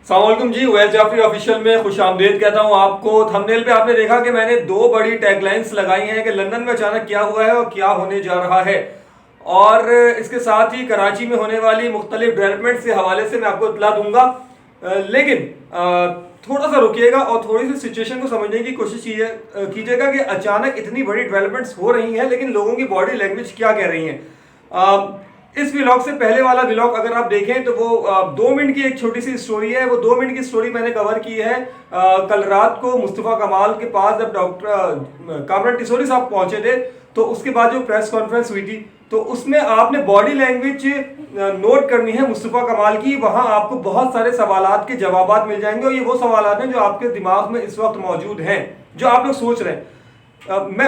السلام علیکم جی، well Jafri official میں خوش آمدید کہتا ہوں آپ کو۔ تھمبنیل پہ آپ نے دیکھا کہ میں نے دو بڑی ٹیگ لائنز لگائی ہیں کہ لندن میں اچانک کیا ہوا ہے اور کیا ہونے جا رہا ہے، اور اس کے ساتھ ہی کراچی میں ہونے والی مختلف ڈیولپمنٹ کے حوالے سے میں آپ کو اطلاع دوں گا۔ لیکن تھوڑا سا رکیے گا اور تھوڑی سی سچویشن کو سمجھنے کی کوشش کیجیے گا کہ اچانک اتنی بڑی ڈیولپمنٹس ہو رہی ہیں لیکن لوگوں کی باڈی لینگویج کیا کہہ رہی ہیں۔ اس ولاگ سے پہلے والا ولاگ اگر آپ دیکھیں تو وہ 2 منٹ کی ایک چھوٹی سی سٹوری ہے۔ وہ 2 منٹ کی سٹوری میں نے کور کی ہے کل رات کو مصطفیٰ کمال کے پاس جب ڈاکٹر کامران ٹیسوری صاحب پہنچے تھے تو اس کے بعد جو پریس کانفرنس ہوئی تھی تو اس میں آپ نے باڈی لینگویج نوٹ کرنی ہے مصطفیٰ کمال کی۔ وہاں آپ کو بہت سارے سوالات کے جوابات مل جائیں گے اور یہ وہ سوالات ہیں جو آپ کے دماغ میں اس وقت موجود ہیں، جو آپ لوگ سوچ رہے ہیں۔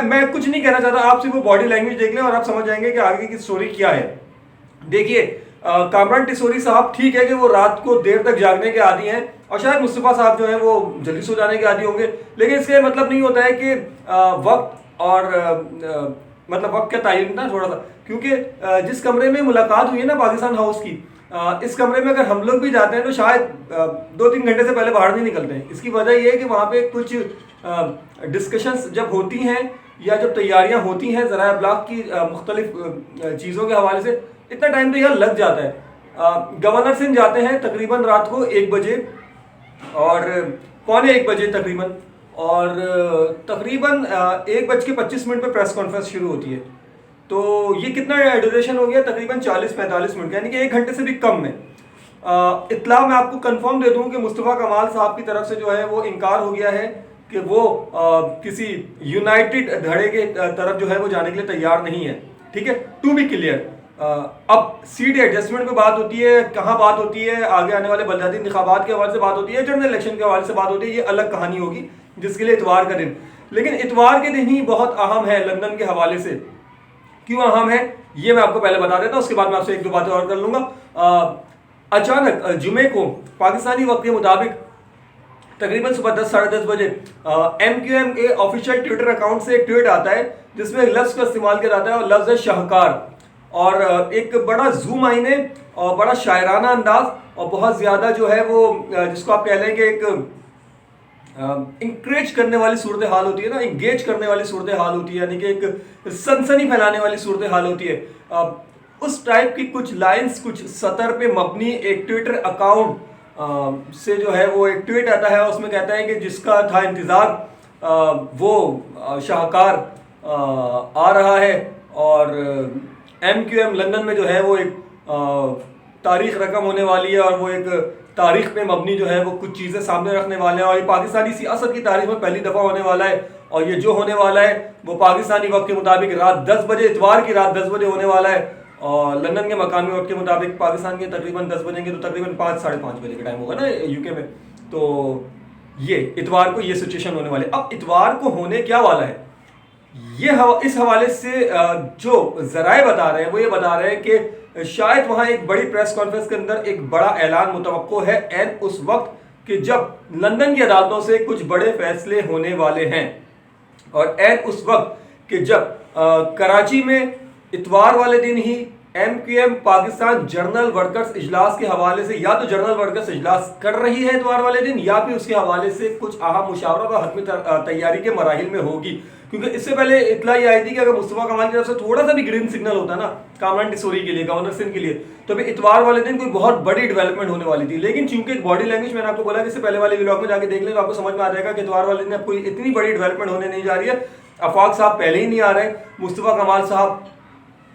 میں کچھ نہیں کہنا چاہتا، آپ صرف وہ باڈی لینگویج دیکھ لیں اور آپ سمجھ جائیں گے کہ آگے کی سٹوری کیا ہے۔ دیکھیے، کامران ٹیسوری صاحب ٹھیک ہے کہ وہ رات کو دیر تک جاگنے کے عادی ہیں اور شاید مصطفیٰ صاحب جو ہیں وہ جلدی سو جانے کے عادی ہوں گے، لیکن اس کا مطلب نہیں ہوتا ہے کہ وقت اور مطلب وقت کا تعین نا تھوڑا سا، کیونکہ جس کمرے میں ملاقات ہوئی ہے نا پاکستان ہاؤس کی، اس کمرے میں اگر ہم لوگ بھی جاتے ہیں تو شاید 2-3 گھنٹے سے پہلے باہر نہیں نکلتے ہیں۔ اس کی وجہ یہ ہے کہ وہاں پہ کچھ ڈسکشنز جب ہوتی ہیں یا جب تیاریاں ہوتی ہیں ذرائع ابلاغ کی مختلف چیزوں کے حوالے سے، اتنا ٹائم تو یہاں لگ جاتا ہے۔ گورنر سندھ جاتے ہیں تقریباً رات کو 1 بجے اور 1:15 بجے تقریباً، اور تقریباً 1:25 پہ پریس کانفرنس شروع ہوتی ہے۔ تو یہ کتنا ڈیوریشن ہو گیا؟ تقریباً 40-45 منٹ، یعنی کہ 1 گھنٹے سے بھی کم میں۔ اطلاع میں آپ کو کنفرم دے دوں کہ مصطفیٰ کمال صاحب کی طرف سے جو ہے وہ انکار ہو گیا ہے کہ وہ کسی یونائٹڈ دھڑے کے طرف جو ہے وہ جانے کے لیے تیار نہیں ہے، ٹھیک ہے، ٹو بی کلیئر۔ اب سیٹ ایڈجسٹمنٹ پہ بات ہوتی ہے، کہاں بات ہوتی ہے، آگے آنے والے بلدیاتی انتخابات کے حوالے سے بات ہوتی ہے، جنرل الیکشن کے حوالے سے بات ہوتی ہے، یہ الگ کہانی ہوگی جس کے لیے اتوار کا دن۔ لیکن اتوار کے دن ہی بہت اہم ہے لندن کے حوالے سے۔ کیوں اہم ہے یہ میں آپ کو پہلے بتا دیتا ہوں، اس کے بعد میں آپ سے 1-2 باتیں اور کر لوں گا۔ اچانک جمعے کو پاکستانی وقت کے مطابق تقریباً صبح 10-10:30 بجے MQM کے آفیشیل ٹویٹر اکاؤنٹ سے ایک ٹویٹ آتا ہے جس میں ایک لفظ کا استعمال کیا جاتا ہے اور لفظ ہے شاہکار، اور ایک بڑا زوم آئن ہے اور بڑا شاعرانہ انداز اور بہت زیادہ جو ہے وہ جس کو آپ کہہ لیں کہ ایک انکریج کرنے والی صورتحال ہوتی ہے نا، انگیج کرنے والی صورتحال ہوتی ہے، یعنی کہ ایک سنسنی پھیلانے والی صورتحال ہوتی ہے۔ اس ٹائپ کی کچھ لائنز، کچھ سطر پہ مبنی ایک ٹویٹر اکاؤنٹ سے جو ہے وہ ایک ٹویٹ آتا ہے، اس میں کہتا ہے کہ جس کا تھا انتظار وہ شاہکار آ رہا ہے، اور MQM لندن میں جو ہے وہ ایک تاریخ رقم ہونے والی ہے اور وہ ایک تاریخ پہ مبنی جو ہے وہ کچھ چیزیں سامنے رکھنے والے ہیں، اور یہ پاکستانی سیاست کی تاریخ میں پہلی دفعہ ہونے والا ہے، اور یہ جو ہونے والا ہے وہ پاکستانی وقت کے مطابق رات 10 بجے، اتوار کی رات 10 بجے ہونے والا ہے، اور لندن کے مقامی وقت کے مطابق پاکستان کے تقریباً 10 بجیں گے تو تقریباً 5-5:30 بجے کا ٹائم ہوگا نا UK میں۔ تو یہ اتوار کو یہ سچویشن ہونے والی ہے۔ اب اتوار کو ہونے کیا والا ہے یہ اس حوالے سے جو ذرائع بتا رہے ہیں وہ یہ بتا رہے ہیں کہ شاید وہاں ایک بڑی پریس کانفرنس کے اندر ایک بڑا اعلان متوقع ہے عین اس وقت کہ جب لندن کی عدالتوں سے کچھ بڑے فیصلے ہونے والے ہیں، اور عین اس وقت کہ جب کراچی میں اتوار والے دن ہی MQM پاکستان جرنل ورکرز اجلاس کے حوالے سے یا تو جرنل ورکرز اجلاس کر رہی ہے اتوار والے دن، یا پھر اس کے حوالے سے کچھ اہم مشاورت اور حتمی تیاری کے مراحل میں ہوگی۔ کیونکہ اس سے پہلے اطلاع یہ آئی تھی کہ اگر مصطفیٰ کمال کی طرف سے تھوڑا سا بھی گرین سگنل ہوتا نا کامران ٹیسوری کے لیے، گورنر سندھ کے لیے، تو ابھی اتوار والے دن کوئی بہت بڑی ڈیولپمنٹ ہونے والی تھی۔ لیکن چونکہ باڈی لینگویج میں نے آپ کو بولا کہ اس سے پہلے والے ولاگ میں جا کے دیکھ لیں تو آپ کو سمجھ میں آ جائے گا کہ اتوار والے دن اب کوئی اتنی بڑی ڈیولپمنٹ ہونے نہیں جا رہی ہے۔ آفاق صاحب پہلے ہی نہیں آ رہے، مصطفیٰ کمال صاحب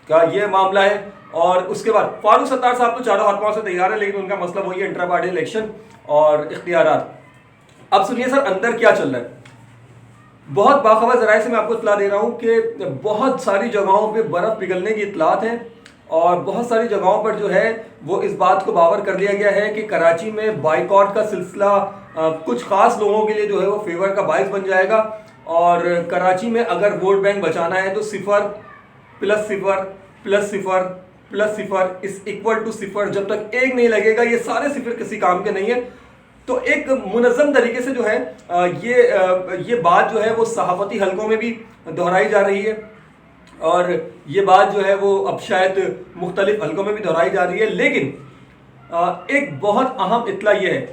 کا یہ معاملہ ہے، اور اس کے بعد فاروق ستار صاحب تو چاروں ہاتھ پاؤں سے تیار ہے، لیکن ان کا مسئلہ وہی ہے انٹرا پارٹی الیکشن اور اختیارات۔ اب سنیے سر اندر کیا چل رہا ہے۔ بہت باخبر ذرائع سے میں آپ کو اطلاع دے رہا ہوں کہ بہت ساری جگہوں پہ برف پگھلنے کی اطلاعات ہیں، اور بہت ساری جگہوں پر جو ہے وہ اس بات کو باور کر لیا گیا ہے کہ کراچی میں بائیکاٹ کا سلسلہ کچھ خاص لوگوں کے لیے جو ہے وہ فیور کا باعث بن جائے گا، اور کراچی میں اگر ووٹ بینک بچانا ہے تو 0+0+0+0 از اکول ٹو 0، جب تک 1 نہیں لگے گا یہ سارے صفر کسی کام کے نہیں ہیں۔ تو ایک منظم طریقے سے جو ہے یہ بات جو ہے وہ صحافتی حلقوں میں بھی دہرائی جا رہی ہے، اور یہ بات جو ہے وہ اب شاید مختلف حلقوں میں بھی دہرائی جا رہی ہے۔ لیکن ایک بہت اہم اطلاع یہ ہے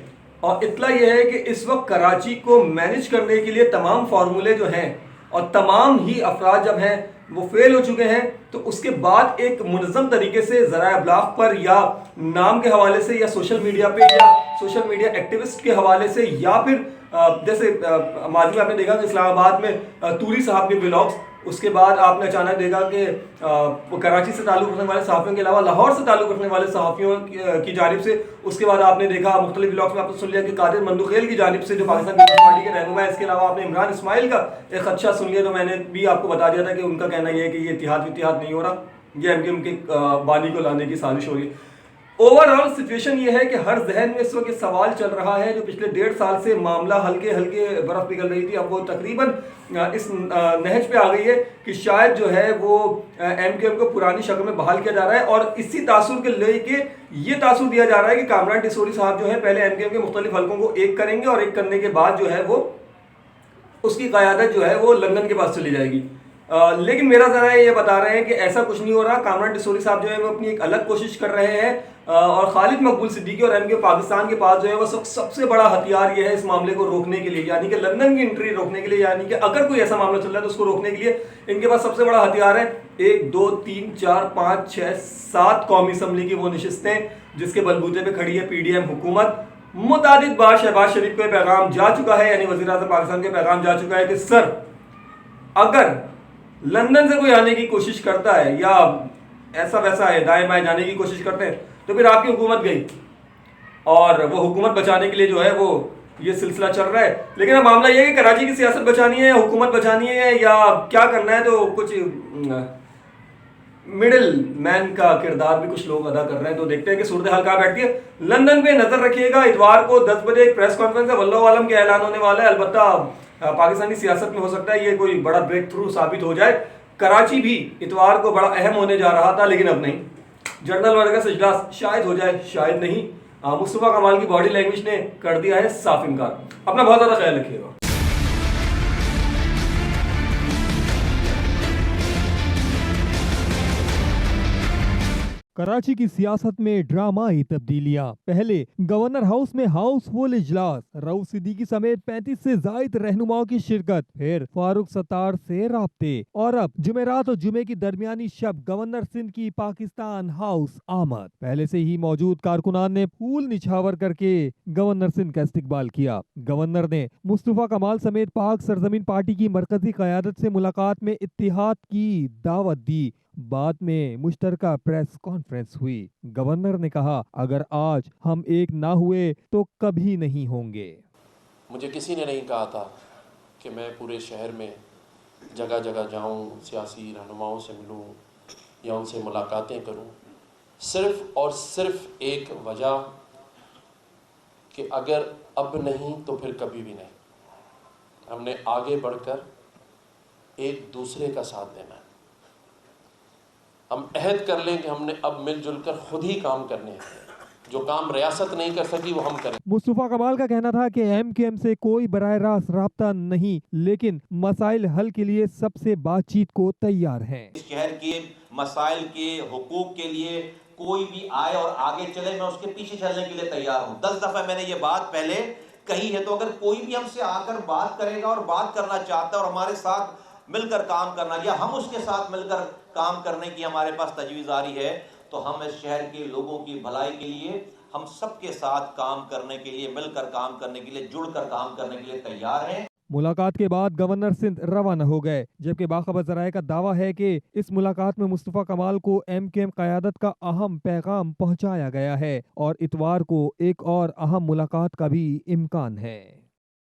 اور اطلاع یہ ہے کہ اس وقت کراچی کو مینج کرنے کے لیے تمام فارمولے جو ہیں اور تمام ہی افراد جب ہیں وہ فیل ہو چکے ہیں، تو اس کے بعد ایک منظم طریقے سے ذرائع ابلاغ پر یا نام کے حوالے سے یا سوشل میڈیا پہ یا سوشل میڈیا ایکٹیوسٹ کے حوالے سے یا پھر جیسے ماضی میں آپ نے دیکھا کہ اسلام آباد میں توری صاحب کے بلاگس، اس کے بعد آپ نے اچانک دیکھا کہ کراچی سے تعلق رکھنے والے صحافیوں کے علاوہ لاہور سے تعلق رکھنے والے صحافیوں کی جانب سے، اس کے بعد آپ نے دیکھا مختلف بلاگس میں آپ نے سن لیا کہ قادر مندوخیل کی جانب سے جو پاکستان پیپلز پارٹی کے رہنما ہے، اس کے علاوہ آپ نے عمران اسماعیل کا ایک خدشہ سن لیا، تو میں نے بھی آپ کو بتا دیا تھا کہ ان کا کہنا یہ ہے کہ یہ اتحاد نہیں ہو رہا، یہ ایم کیو ایم کے بانی کو لانے کی سازش ہو رہی ہے۔ اوور آل سچویشن یہ ہے کہ ہر ذہن میں اس وقت یہ سوال چل رہا ہے جو پچھلے 1.5 سال سے معاملہ ہلکے برف پگھل رہی تھی، اب وہ تقریباً اس نہج پہ آ گئی ہے کہ شاید جو ہے وہ ایم کیو ایم کو پرانی شکل میں بحال کیا جا رہا ہے، اور اسی تاثر کے لے کے یہ تاثر دیا جا رہا ہے کہ کامران ڈسوری صاحب جو ہے پہلے ایم کیو ایم کے مختلف حلقوں کو ایک کریں گے، اور ایک کرنے کے بعد جو ہے وہ اس کی قیادت جو ہے وہ لندن کے پاس چلی جائے گی۔ لیکن میرا ذرا یہ بتا رہے ہیں کہ ایسا کچھ نہیں ہو رہا۔ کامران ڈسوری صاحب جو ہے وہ اپنی ایک الگ کوشش کر رہے ہیں، اور خالد مقبول صدیقی اور ایم کیو پاکستان کے پاس جو ہے وہ سب سے بڑا ہتھیار یہ ہے اس معاملے کو روکنے کے لیے، یعنی کہ لندن کی انٹری روکنے کے لیے، یعنی کہ اگر کوئی ایسا معاملہ چل رہا ہے تو اس کو روکنے کے لیے ان کے پاس سب سے بڑا ہتھیار ہے 1 2 3 4 5 6 7 قومی اسمبلی کی وہ نشستیں جس کے بلبوتے پہ کھڑی ہے پی ڈی ایم حکومت۔ متعدد بار شہباز شریف کو پیغام جا چکا ہے، یعنی وزیر اعظم پاکستان کے پیغام جا چکا ہے کہ سر اگر لندن سے کوئی آنے کی کوشش کرتا ہے یا ایسا ویسا ہے دائیں بائیں جانے کی کوشش کرتے ہیں تو پھر آپ کی حکومت گئی، اور وہ حکومت بچانے کے لیے جو ہے وہ یہ سلسلہ چل رہا ہے۔ لیکن اب معاملہ یہ ہے کہ کراچی کی سیاست بچانی ہے، حکومت بچانی ہے، یا کیا کرنا ہے، تو کچھ مڈل مین کا کردار بھی کچھ لوگ ادا کر رہے ہیں، تو دیکھتے ہیں کہ صورتحال کہاں بیٹھتی ہے۔ لندن پہ نظر رکھیے گا، اتوار کو 10 بجے ایک پریس کانفرنس ہے، واللہ عالم کے اعلان ہونے والا ہے۔ البتہ پاکستانی سیاست میں ہو سکتا ہے یہ کوئی بڑا بریک تھرو ثابت ہو جائے۔ کراچی بھی اتوار کو بڑا اہم ہونے جا رہا تھا، لیکن اب نہیں۔ جنرل ورگس اجلاس شاید ہو جائے، شاید نہیں۔ مصطفیٰ کمال کی باڈی لینگویج نے کر دیا ہے صاف انکار۔ اپنا بہت زیادہ خیال رکھیے گا۔ کراچی کی سیاست میں ڈرامائی تبدیلیاں۔ پہلے گورنر ہاؤس میں ہاؤس فل اجلاس، رؤوف صدیقی سمیت 35 سے زائد رہنماؤں کی شرکت، پھر فاروق ستار سے رابطے، اور اب جمعرات اور جمعے کی درمیانی شب گورنر سندھ کی پاکستان ہاؤس آمد۔ پہلے سے ہی موجود کارکنان نے پھول نچھاور کر کے گورنر سندھ کا استقبال کیا۔ گورنر نے مصطفیٰ کمال سمیت پاک سرزمین پارٹی کی مرکزی قیادت سے ملاقات میں اتحاد کی دعوت دی۔ بعد میں مشترکہ پریس کانفرنس ہوئی۔ گورنر نے کہا اگر آج ہم ایک نہ ہوئے تو کبھی نہیں ہوں گے۔ مجھے کسی نے نہیں کہا تھا کہ میں پورے شہر میں جگہ جگہ جاؤں، سیاسی رہنماؤں سے ملوں یا ان سے ملاقاتیں کروں، صرف اور صرف ایک وجہ کہ اگر اب نہیں تو پھر کبھی بھی نہیں۔ ہم نے آگے بڑھ کر ایک دوسرے کا ساتھ دینا ہے۔ ہم عہد کر لیں کہ ہم نے اب مل جل کر خود ہی کام کرنے ہیں، جو کام ریاست نہیں کر سکی وہ ہم کریں۔ مصطفیٰ کمال کا کہنا تھا کہ ایم کیو ایم سے کوئی براہ راست رابطہ نہیں، لیکن مسائل حل کے لیے سب سے بات چیت کو تیار ہیں۔ اس شہر کے مسائل کے حقوق کے لیے کوئی بھی آئے اور آگے چلے، میں اس کے پیچھے چلنے کے لیے تیار ہوں۔ 10 دفعہ میں نے یہ بات پہلے کہی ہے، تو اگر کوئی بھی ہم سے آ کر بات کرے گا اور بات کرنا چاہتا ہے اور ہمارے ساتھ مل کر کام کرنا یا ہم اس کے ساتھ مل کر کام کرنے کی ہمارے پاس تجویز آ رہی ہے، تو ہم اس شہر کے لوگوں کی بھلائی کے لیے، ہم سب کے ساتھ کام کرنے کے لیے، مل کر کام کرنے کے لیے، جڑ کر کام کرنے کے لیے تیار ہیں۔ ملاقات کے بعد گورنر سندھ روانہ ہو گئے، جبکہ باخبر ذرائع کا دعویٰ ہے کہ اس ملاقات میں مصطفیٰ کمال کو ایم کیو ایم قیادت کا اہم پیغام پہنچایا گیا ہے، اور اتوار کو ایک اور اہم ملاقات کا بھی امکان ہے۔